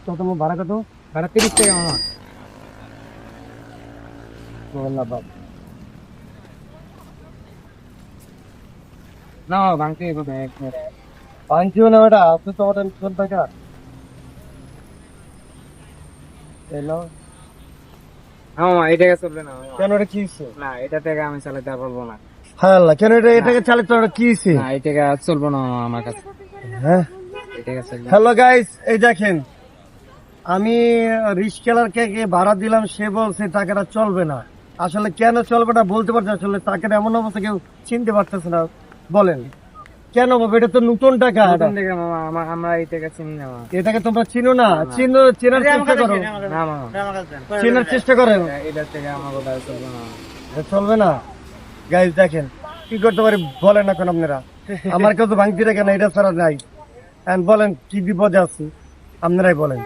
কত ভাড়া কত? ভাড়া 30 টাকা মামা। বললাম বাবা না ভাঙতে হবে একবারে। ভাঙছিও না বেটা, আপনি তো ওটা কোন টাকা এলো। হ্যাঁ মামা, এই টাকা চলবে না মামা। কেন, এটা কি হচ্ছে? না, এটা থেকে আমি চালাতে পারবো না। হ্যাঁ আল্লাহ, কেন এটাকে চালাতে পারবো? কি হচ্ছে? না, এই টাকা চলবে না মামা আমার কাছে। হ্যাঁ, এই টাকা চলবে। হ্যালো গাইস, এই দেখেন আমি রিস্কেলারকে ভাড়া দিলাম, সে বলছে টাকাটা চলবে না। আসলে কেন চলবে না বলতে পারছে, আসলে টাকাটা এমন অবস্থা কেউ চিনতে পারতেছে না। বলেন কেন বাবা, এটা তো নতুন টাকা। আমরা এই টাকা চিনি না, এটাকে তোমরা চিনো না? চেনার চেষ্টা করো, চেনার চেষ্টা করো। এটা থেকে আমার কথা চলবে না, এটা চলবে না। গাইস দেখেন কি করতে পারি বলেন এখন আপনারা। আমার কাছে ভাঙতি টাকা না, এটা ছাড়া নাই। বলেন কি বিপদে আছি আপনারাই বলেন।